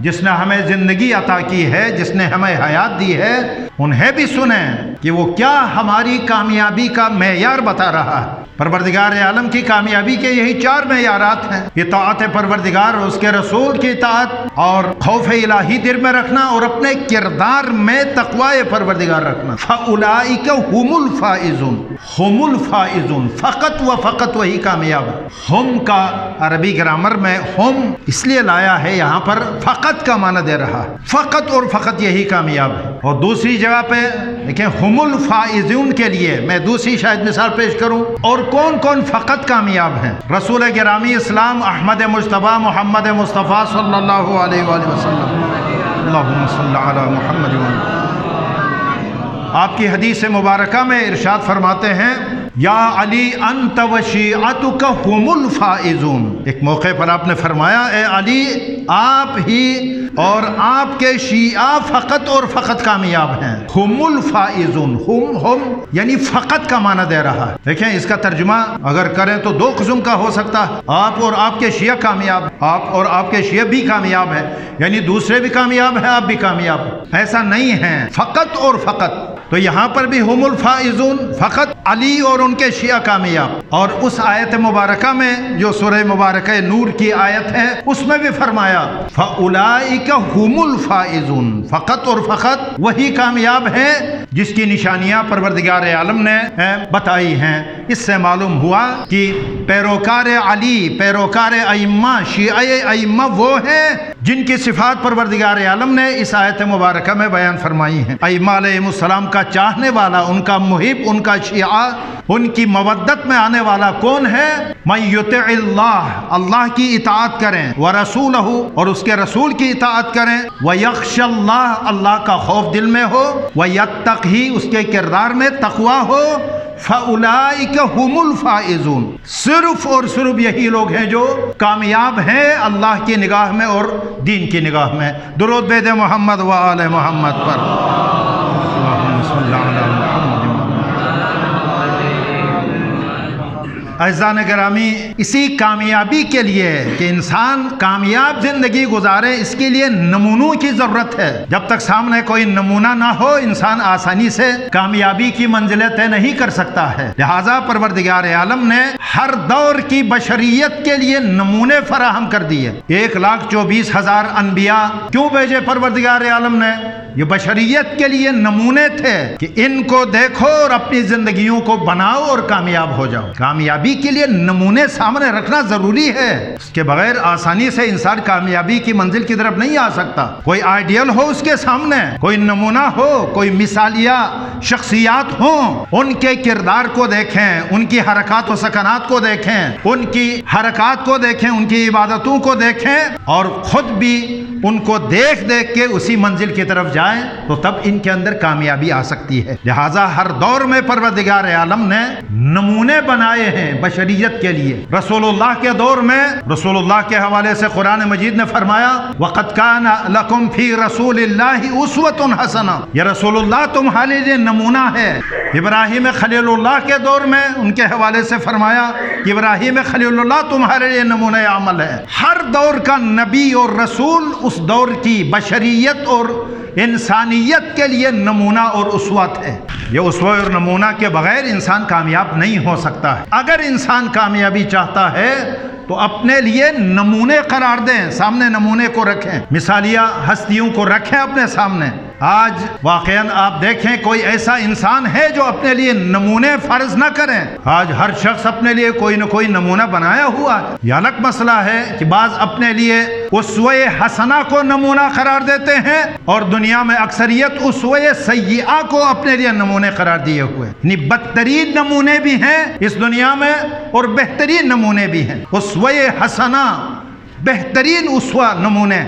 جس نے ہمیں زندگی عطا کی ہے، جس نے ہمیں حیات دی ہے، انہیں بھی سنیں کہ وہ کیا ہماری کامیابی کا معیار بتا رہا ہے۔ پروردگار عالم کی کامیابی کے یہی 4 معیارات ہیں: اطاعت پروردگار اور اس کے رسول کی اطاعت، اور خوف الہی دل میں رکھنا، اور اپنے کردار میں تقوی پروردگار رکھنا۔ فَأُولَئِكَ هُمُ الْفَائِزُونَ، ہم الفائزون، فقط و فقط وہی کامیاب ہے۔ ہم کا عربی گرامر میں ہم اس لیے لایا ہے، یہاں پر فقط کا معنی دے رہا ہے، فقط اور فقط یہی کامیاب ہے۔ اور دوسری جگہ پہ دیکھیں ہم الفائزون کے لیے میں دوسری شاید مثال پیش کروں، اور کون کون فقط کامیاب ہیں؟ رسول گرامی اسلام احمد مجتبی محمد مصطفیٰ صلی اللہ علیہ وآلہ وسلم، اللہم صلی علی محمد وآلہ۔ آپ کی حدیث مبارکہ میں ارشاد فرماتے ہیں یا علی انت و شیعتک ہم الفائزون۔ ایک موقع پر آپ نے فرمایا اے علی آپ ہی اور آپ کے شیعہ فقط اور فقط کامیاب ہیں۔ ہم الفائزون، ہم یعنی فقط کا معنی دے رہا ہے۔ دیکھیں اس کا ترجمہ اگر کریں تو 2 قسم کا ہو سکتا ہے، آپ اور آپ کے شیعہ کامیاب، آپ اور آپ کے شیعہ بھی کامیاب ہیں، یعنی دوسرے بھی کامیاب ہیں، آپ بھی کامیاب ہیں، ایسا نہیں ہے فقط اور فقط۔ تو یہاں پر بھی ہم الفائزون، فقط علی اور ان کے شیعہ کامیاب۔ اور اس آیت مبارکہ میں جو سورہ مبارکہ نور کی آیت ہے اس میں بھی فرمایا فَأُولَئِكَ هُمُ الْفَائِزُونَ، فقط اور فقط وہی کامیاب ہے جس کی نشانیاں پروردگار عالم نے بتائی ہیں۔ اس سے معلوم ہوا کہ پیروکار علی، پیروکار ائمہ، شیعہ ائمہ وہ ہیں جن کی صفات پروردگار عالم نے اس آیت مبارکہ میں بیان فرمائی ہیں۔ ائمہ علیہ السلام کا چاہنے والا، ان کا محب، ان کا شیعہ، ان کی مودت میں آنے والا کون ہے؟ من یطع اللہ، اللہ کی اطاعت کریں، ورسولہ اور اس کے رسول کی اطاعت کریں، ویخشى اللہ، اللہ کا خوف دل میں ہو، ویتقی اس کے کردار میں تقوی ہو، فَأُولَئِكَ هُمُ الْفَائِزُونَ، صرف اور صرف یہی لوگ ہیں جو کامیاب ہیں اللہ کی نگاہ میں اور دین کی نگاہ میں۔ درود بید محمد و آل محمد پر، اللہم صلی علی محمد۔ اعزائے گرامی، اسی کامیابی کے لیے کہ انسان کامیاب زندگی گزارے اس کے لیے نمونوں کی ضرورت ہے۔ جب تک سامنے کوئی نمونہ نہ ہو انسان آسانی سے کامیابی کی منزلیں طے نہیں کر سکتا ہے۔ لہٰذا پروردگار عالم نے ہر دور کی بشریت کے لیے نمونے فراہم کر دیے۔ 1,24,000 انبیاء کیوں بھیجے پروردگار عالم نے؟ یہ بشریت کے لیے نمونے تھے کہ ان کو دیکھو اور اپنی زندگیوں کو بناؤ اور کامیاب ہو جاؤ۔ کامیابی کے لیے نمونے سامنے رکھنا ضروری ہے، اس کے بغیر آسانی سے انسان کامیابی کی منزل کی طرف نہیں آ سکتا۔ کوئی آئیڈیل ہو اس کے سامنے، کوئی نمونہ ہو، کوئی مثالیہ شخصیات ہوں، ان کے کردار کو دیکھیں، ان کی حرکات و سکنات کو دیکھیں، ان کی حرکات کو دیکھیں، ان کی عبادتوں کو دیکھیں، اور خود بھی ان کو دیکھ دیکھ کے اسی منزل کی طرف جائیں تو تب ان کے اندر کامیابی آ سکتی ہے۔ لہٰذا ہر دور میں پروردگار عالم نے نمونے بنائے ہیں بشریت کے لیے۔ رسول اللہ کے دور میں رسول اللہ کے حوالے سے قرآن مجید نے فرمایا وَقَدْ كَانَ لَكُمْ فِي رَسُولِ اللَّهِ أُسْوَةٌ حَسَنَةٌ، یہ رسول اللہ تمہارے لیے نمونہ ہے۔ ابراہیم خلیل اللہ کے دور میں ان کے حوالے سے فرمایا کہ ابراہیم خلیل اللہ تمہارے لیے نمونہ عمل ہے۔ ہر دور کا نبی اور رسول اس دور کی بشریت اور انسانیت کے لیے نمونہ اور اسوت ہے۔ یہ اسوہ اور نمونہ کے بغیر انسان کامیاب نہیں ہو سکتا ہے۔ اگر انسان کامیابی چاہتا ہے تو اپنے لیے نمونے قرار دیں، سامنے نمونے کو رکھیں، مثالیہ ہستیوں کو رکھیں اپنے سامنے۔ آج واقعاً آپ دیکھیں کوئی ایسا انسان ہے جو اپنے لیے نمونے فرض نہ کریں۔ آج ہر شخص اپنے لیے کوئی نہ کوئی نمونہ بنایا ہوا ہے۔ یہ الگ مسئلہ ہے کہ بعض اپنے لیے اسوہ حسنہ کو نمونہ قرار دیتے ہیں اور دنیا میں اکثریت اسوہ سیئہ کو اپنے لیے نمونے قرار دیے ہوئے، یعنی بدترین نمونے بھی ہیں اس دنیا میں اور بہترین نمونے بھی ہیں۔ اسوہ حسنہ، بہترین اسوہ نمونے۔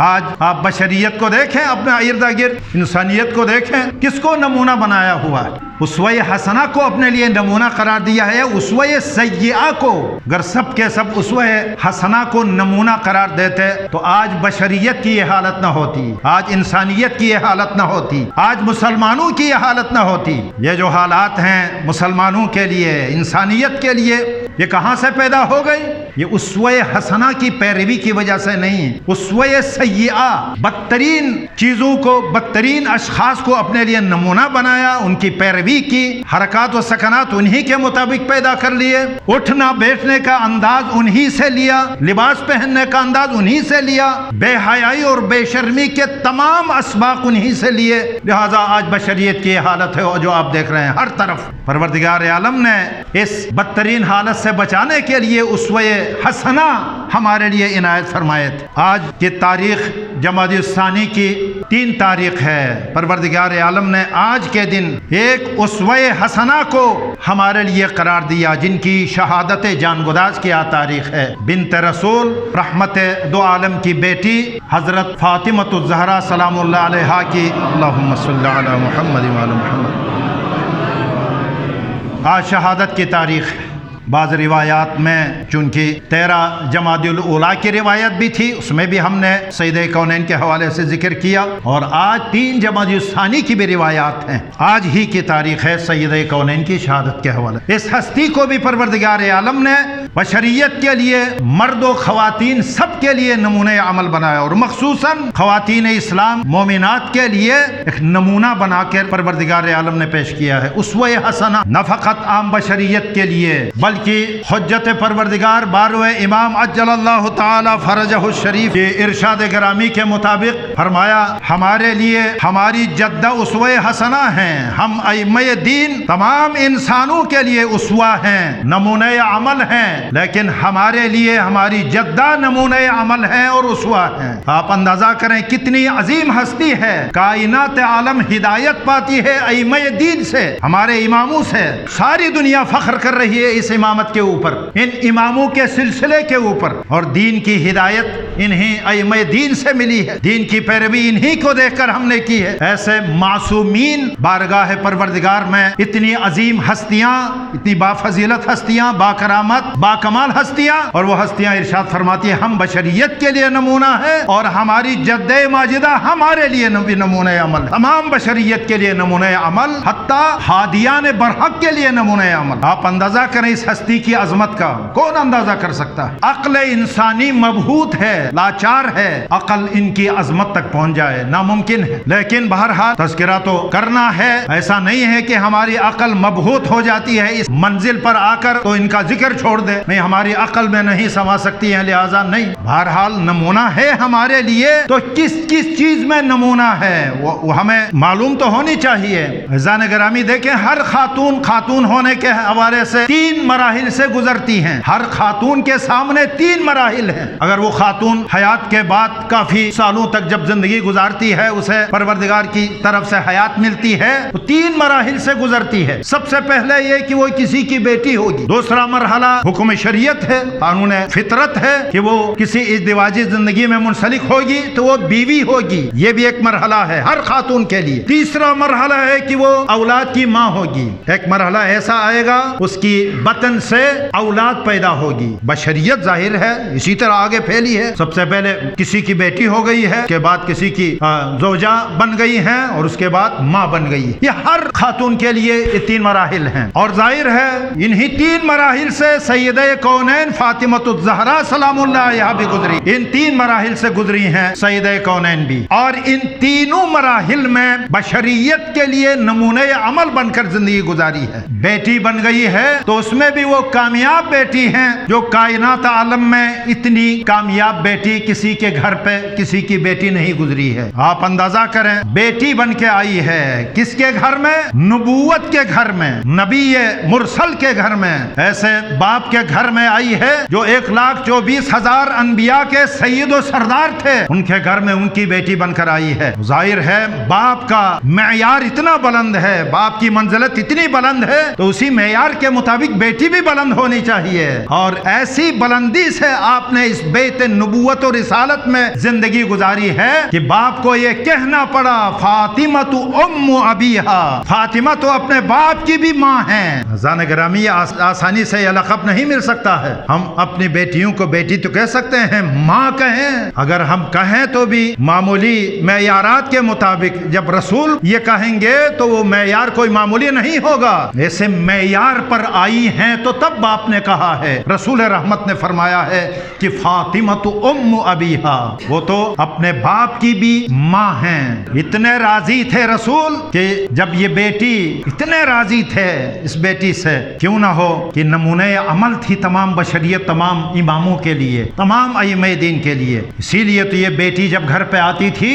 آج آپ بشریت کو دیکھیں، اپنے ارد گرد انسانیت کو دیکھیں، کس کو نمونہ بنایا ہوا ہے؟ اسوہ حسنہ کو اپنے لیے نمونہ قرار دیا ہے، اسوہ سیئہ کو۔ اگر سب کے سب اسوہ حسنہ کو نمونہ قرار دیتے تو آج بشریت کی یہ حالت نہ ہوتی، آج انسانیت کی یہ حالت نہ ہوتی، آج مسلمانوں کی یہ حالت نہ ہوتی۔ یہ جو حالات ہیں مسلمانوں کے لیے، انسانیت کے لیے، یہ کہاں سے پیدا ہو گئی؟ یہ اسوہ حسنہ کی پیروی کی وجہ سے نہیں، اسوہ سیئہ بدترین چیزوں کو، بدترین اشخاص کو اپنے لیے نمونہ بنایا، ان کی پیروی کی، حرکات و سکنات انہی کے مطابق پیدا کر لیے، اٹھنا بیٹھنے کا انداز انہی سے لیا، لباس پہننے کا انداز انہی سے لیا، بے حیائی اور بے شرمی کے تمام اسباق انہی سے لیے، لہذا آج بشریت کی حالت ہے جو آپ دیکھ رہے ہیں ہر طرف۔ پروردگار عالم نے اس بدترین حالت سے بچانے کے لیے اسوہ حسنہ ہمارے لیے عنایت فرمائے تھے۔ آج کی تاریخ جمادی الثانی کی 3 تاریخ ہے۔ پروردگار عالم نے آج کے دن ایک اسوہ حسنہ کو ہمارے لیے قرار دیا، جن کی شہادت جان گداز کی تاریخ ہے۔ بنت رسول رحمت دو عالم کی بیٹی حضرت فاطمۃ الزہرا سلام اللہ علیہا کی، اللہم صلی علی محمد وعلی محمد، آج شہادت کی تاریخ ہے۔ بعض روایات میں چونکہ 13 جمادی الاولیٰ کی روایت بھی تھی، اس میں بھی ہم نے سید کونین کے حوالے سے ذکر کیا، اور آج 3 جمادی الثانی کی بھی روایات ہیں۔ آج ہی کی تاریخ ہے سید کونین کی شہادت کے حوالے۔ اس ہستی کو بھی پروردگار عالم نے بشریت کے لیے، مرد و خواتین سب کے لیے نمونہ عمل بنایا، اور مخصوصاً خواتین اسلام مومنات کے لیے ایک نمونہ بنا کر پروردگار عالم نے پیش کیا ہے۔ اسوہ حسنہ نہ فقط عام بشریت کے لیے بلکہ حجت پروردگار بارہویں امام عجل اللہ تعالی فرجہ الشریف کے ارشاد گرامی کے مطابق فرمایا، ہمارے لیے ہماری جدہ اسوہ حسنہ ہیں، ہم ائمہ دین تمام انسانوں کے لیے اسوہ ہیں، نمونہ عمل ہیں، لیکن ہمارے لیے ہماری جدہ نمونہ عمل ہیں اور اسوہ ہیں۔ آپ اندازہ کریں کتنی عظیم ہستی ہے، کائنات عالم ہدایت پاتی ہے ائمہ دین سے، ہمارے اماموں سے، ساری دنیا فخر کر رہی ہے اس امامت کے اوپر، ان اماموں کے سلسلے کے اوپر، اور دین کی ہدایت انہی ائمہ دین سے ملی ہے، دین کی پیروی انہی کو دیکھ کر ہم نے کی ہے۔ ایسے معصومین بارگاہ پروردگار میں اتنی عظیم ہستیاں، اتنی بافضیلت ہستیاں، با کرامت، با کمال ہستیاں، اور وہ ہستیاں ارشاد فرماتی ہیں ہم بشریت کے لیے نمونہ ہے، اور ہماری جد ماجدہ ہمارے لیے نمونہ عمل، تمام بشریت کے لیے نمونہ عمل، حتیٰ ہادیان برحق کے لیے نمونہ عمل۔ آپ اندازہ کریں اس ہستی کی عظمت کا، کون اندازہ کر سکتا ہے؟ عقل انسانی مبہوت ہے، لاچار ہے، عقل ان کی عظمت تک پہنچ جائے ناممکن ہے، لیکن بہرحال تذکرہ تو کرنا ہے۔ ایسا نہیں ہے کہ ہماری عقل مبہوت ہو جاتی ہے اس منزل پر آ کر تو ان کا ذکر چھوڑ دے، نہیں، ہماری عقل میں نہیں سما سکتی ہے، لہذا نہیں۔ بہرحال نمونہ ہے ہمارے لیے، تو کس کس چیز میں نمونہ ہے وہ ہمیں معلوم تو ہونی چاہیے۔ عزیزان گرامی دیکھیں، ہر خاتون ہونے کے حوالے سے 3 مراحل سے گزرتی ہیں، ہر خاتون کے سامنے 3 مراحل ہیں۔ اگر وہ خاتون حیات کے بعد کافی سالوں تک جب زندگی گزارتی ہے، اسے پروردگار کی طرف سے حیات ملتی ہے، تو 3 مراحل سے گزرتی ہے۔ سب سے پہلے یہ کہ وہ کسی کی بیٹی ہوگی، دوسرا مرحلہ حکم شریعت ہے، قانون فطرت ہے کہ وہ کسی ازدواجی زندگی میں منسلک ہوگی تو وہ بیوی ہوگی، یہ بھی ایک مرحلہ ہے ہر خاتون کے لیے۔ تیسرا مرحلہ ہے کہ وہ اولاد کی ماں ہوگی، ایک مرحلہ ایسا آئے گا اس کی بطن سے اولاد پیدا ہوگی۔ بشریت ظاہر ہے اسی طرح آگے پھیلی ہے، سب سے پہلے کسی کی بیٹی ہو گئی ہے، اس کے بعد کسی کی زوجہ بن گئی ہیں، اور اس کے بعد ماں بن گئی۔ یہ ہر خاتون کے لیے یہ 3 مراحل ہیں، اور ظاہر ہے انہی 3 مراحل سے سیدہ کونین فاطمۃ الزہرا سلام اللہ علیہا بھی گزری، ان 3 مراحل سے گزری ہیں سیدہ کونین بھی، اور ان تینوں مراحل میں بشریت کے لیے نمونہ عمل بن کر زندگی گزاری ہے۔ بیٹی بن گئی ہے تو اس میں بھی وہ کامیاب بیٹی ہیں جو کائنات عالم میں اتنی کامیاب بیٹی کسی کے گھر پہ کسی کی بیٹی نہیں گزری ہے۔ آپ اندازہ کریں، بیٹی بن کے آئی ہے کس کے گھر میں؟ نبوت کے گھر میں، نبی مرسل کے گھر میں، ایسے باپ کے گھر میں آئی ہے جو 1,24,000 انبیاء کے سید و سردار تھے، ان کے گھر میں ان کی بیٹی بن کر آئی ہے۔ ظاہر ہے باپ کا معیار اتنا بلند ہے، باپ کی منزلت اتنی بلند ہے، تو اسی معیار کے مطابق بیٹی بھی بلند ہونی چاہیے، اور ایسی بلندی سے آپ نے اس بیت نبوت و رسالت میں زندگی گزاری ہے کہ باپ کو یہ کہنا پڑا فاطمہ تو ام ابیہا، فاطمہ تو اپنے باپ کی بھی ماں ہیں۔ عزیزان گرامی، آسانی سے یہ لقب نہیں مل سکتا ہے، ہم اپنی بیٹیوں کو بیٹی تو کہہ سکتے ہیں، ماں کہیں، اگر ہم کہیں تو بھی معمولی معیارات کے مطابق، جب رسول یہ کہیں گے تو وہ معیار کوئی معمولی نہیں ہوگا، ایسے معیار پر آئی ہیں تو تب باپ نے کہا ہے۔ رسول رحمت نے فرمایا ہے کہ فاطمہ تو ام ابیہا، وہ تو اپنے باپ کی بھی ماں ہیں۔ اتنے راضی تھے رسول کہ جب یہ بیٹی، اتنے راضی تھے اس بیٹی سے، کیوں نہ ہو کہ نمونہ عمل تھی تمام بشریت، تمام اماموں کے لیے، تمام ائمہ دین کے لیے۔ اسی لیے تو یہ بیٹی جب گھر پہ آتی تھی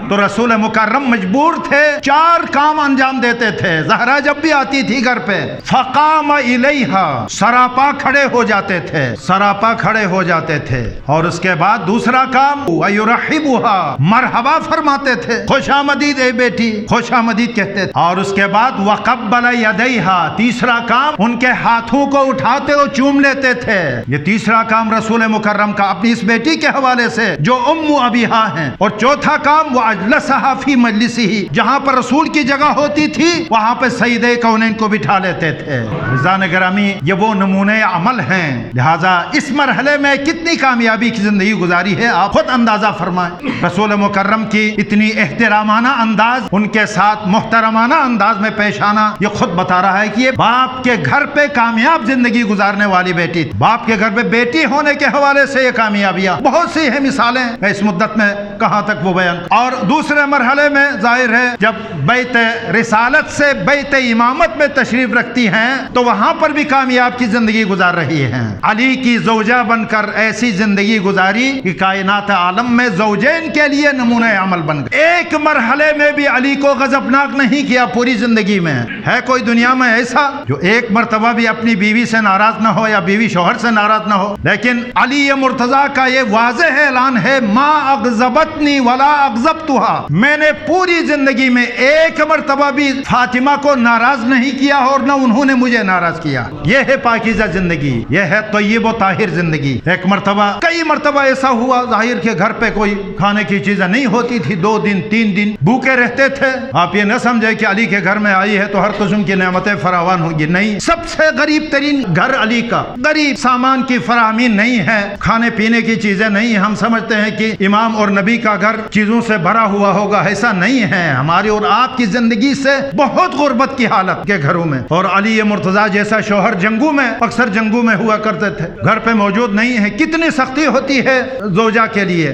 تو رسول مکرم مجبور تھے 4 کام انجام دیتے تھے۔ زہرا جب بھی آتی تھی گھر پہ، فقام الیہا، سراپا کھڑے ہو جاتے تھے، سراپا کھڑے ہو جاتے تھے۔ اور اس کے بعد دوسرا کام ویرحبھا، مرحبا فرماتے تھے، خوش آمدید اے بیٹی، خوش آمدید کہتے تھے۔ اور اس کے بعد وقبل یدیہا، تیسرا کام ان کے ہاتھوں کو اٹھاتے اور چوم لیتے تھے۔ یہ تیسرا کام رسول مکرم کا اپنی اس بیٹی کے حوالے سے جو ام ابیہا ہیں۔ اور چوتھا کام وہ اجلسہا فی مجلسہ، جہاں پر رسول کی جگہ ہوتی تھی وہاں پہ سید کونین کو بٹھا لیتے تھے۔ عزیزان گرامی، یہ وہ نمونے عمل ہیں۔ لہٰذا اس مرحلے میں کتنی کامیابی کی زندگی گزاری ہے آپ خود اندازہ فرمائیں۔ رسول مکرم کی اتنی احترامانہ انداز، ان کے ساتھ محترمانہ انداز میں پیش آنا، یہ خود بتا رہا ہے کہ یہ باپ کے گھر پہ کامیاب زندگی گزارنے والی بیٹی تھی۔ باپ کے گھر پہ بیٹی ہونے کے حوالے سے یہ کامیابیاں بہت سی ہیں، مثالیں میں اس مدت میں کہاں تک وہ بیان۔ اور دوسرے مرحلے میں ظاہر ہے جب بیت رسالت سے بیت امامت میں تشریف رکھتی ہیں تو وہاں پر بھی کامیاب کی زندگی گزار رہی ہیں۔ علی کی زوجہ بن کر ایسی زندگی گزاری کہ کائنات عالم میں زوجین کے لیے نمونہ عمل بن گئے۔ ایک مرحلے میں بھی علی کو غضبناک نہیں کیا پوری زندگی میں۔ ہے کوئی دنیا میں ایسا جو ایک مرتبہ بھی اپنی بیوی سے ناراض نہ ہو یا بیوی شوہر سے ناراض نہ ہو؟ لیکن علی مرتضیٰ کا یہ واضح اعلان ہے، ما اغضبتنی ولا اغضبتها، میں نے پوری زندگی میں ایک مرتبہ بھی فاطمہ کو ناراض نہیں کیا اور نہ انہوں نے مجھے ناراض کیا۔ یہ ہے پاکیزہ زندگی، یہ ہے طیب و طاہر زندگی۔ ایک مرتبہ، کئی مرتبہ ایسا ہوا ظاہر کے گھر پہ کوئی کھانے کی چیزیں نہیں ہوتی تھی، 2 دن 3 دن بھوکے رہتے تھے۔ آپ یہ نہ سمجھے کہ علی کے گھر میں آئی ہے تو ہر قسم کی نعمتیں فراوان ہوں گی، نہیں۔ سب سے غریب ترین گھر علی کا، غریب، سامان کی فراہمی نہیں ہے، کھانے پینے کی چیزیں نہیں۔ ہم سمجھتے ہیں کہ امام اور نبی کا گھر چیزوں سے بھرا ہوا ہوگا، ایسا نہیں ہے۔ ہماری اور آپ کی زندگی سے بہت غربت کی حالت کے گھروں میں۔ اور علی مرتضیٰ جیسا شوہر جنگوں میں، اکثر جنگوں میں ہوا کرتے تھے، گھر پہ موجود نہیں ہے۔ کتنی سختی ہوتی ہے زوجہ کے لیے،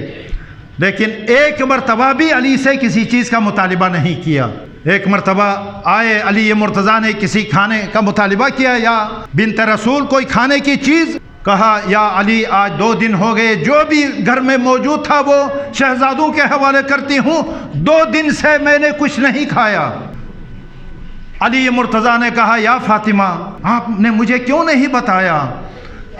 لیکن ایک مرتبہ بھی علی سے کسی چیز کا مطالبہ نہیں کیا۔ ایک مرتبہ آئے علی مرتضیٰ نے کسی کھانے کا مطالبہ کیا یا بنت رسول کوئی کھانے کی چیز، کہا یا علی آج 2 دن ہو گئے، جو بھی گھر میں موجود تھا وہ شہزادوں کے حوالے کرتی ہوں، 2 دن سے میں نے کچھ نہیں کھایا۔ علی مرتضیٰ نے کہا یا فاطمہ، آپ نے مجھے کیوں نہیں بتایا؟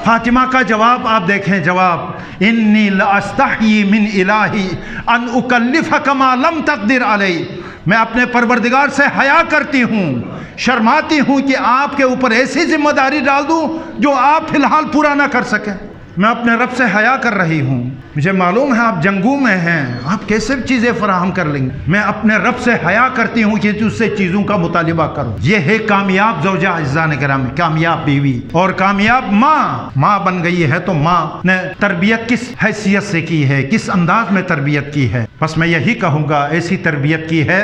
فاطمہ کا جواب آپ دیکھیں، جواب، انی لاستحیی من الہی ان اکلفک ما لم تقدر علی، میں اپنے پروردگار سے حیا کرتی ہوں، شرماتی ہوں کہ آپ کے اوپر ایسی ذمہ داری ڈال دوں جو آپ فی الحال پورا نہ کر سکیں۔ میں اپنے رب سے حیا کر رہی ہوں، مجھے معلوم ہے آپ جنگوں میں ہیں، آپ کیسے چیزیں فراہم کر لیں گے، میں اپنے رب سے حیا کرتی ہوں کہ اس سے چیزوں کا مطالبہ کروں۔ یہ ہے کامیاب زوجہ، عزیزان گرامی، کامیاب بیوی اور کامیاب ماں بن گئی ہے۔ تو ماں نے تربیت کس حیثیت سے کی ہے، کس انداز میں تربیت کی ہے؟ بس میں یہی کہوں گا، ایسی تربیت کی ہے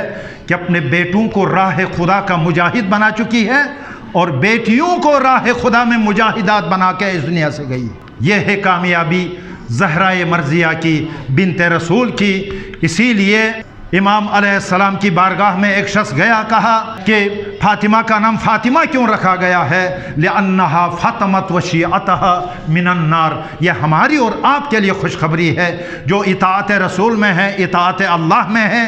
کہ اپنے بیٹوں کو راہ خدا کا مجاہد بنا چکی ہے اور بیٹیوں کو راہ خدا میں مجاہدات بنا کے اس دنیا سے گئی۔ یہ ہے کامیابی زہرائے مرضیہ کی، بنت رسول کی۔ اسی لیے امام علیہ السلام کی بارگاہ میں ایک شخص گیا، کہا کہ فاطمہ کا نام فاطمہ کیوں رکھا گیا ہے؟ لأنها فاطمت وشیعتها من النار، یہ ہماری اور آپ کے لیے خوشخبری ہے جو اطاعت رسول میں ہے، اطاعت اللہ میں ہے،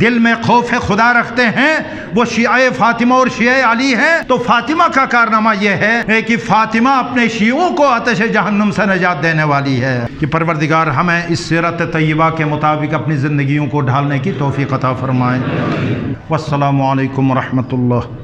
دل میں خوف خدا رکھتے ہیں، وہ شیعہ فاطمہ اور شیعہ علی ہیں۔ تو فاطمہ کا کارنامہ یہ ہے کہ فاطمہ اپنے شیعوں کو آتش جہنم سے نجات دینے والی ہے۔ کہ پروردگار ہمیں اس سیرت طیبہ کے مطابق اپنی زندگیوں کو ڈھالنے کی توفیق عطا فرمائے۔ والسلام علیکم ورحمۃ اللہ۔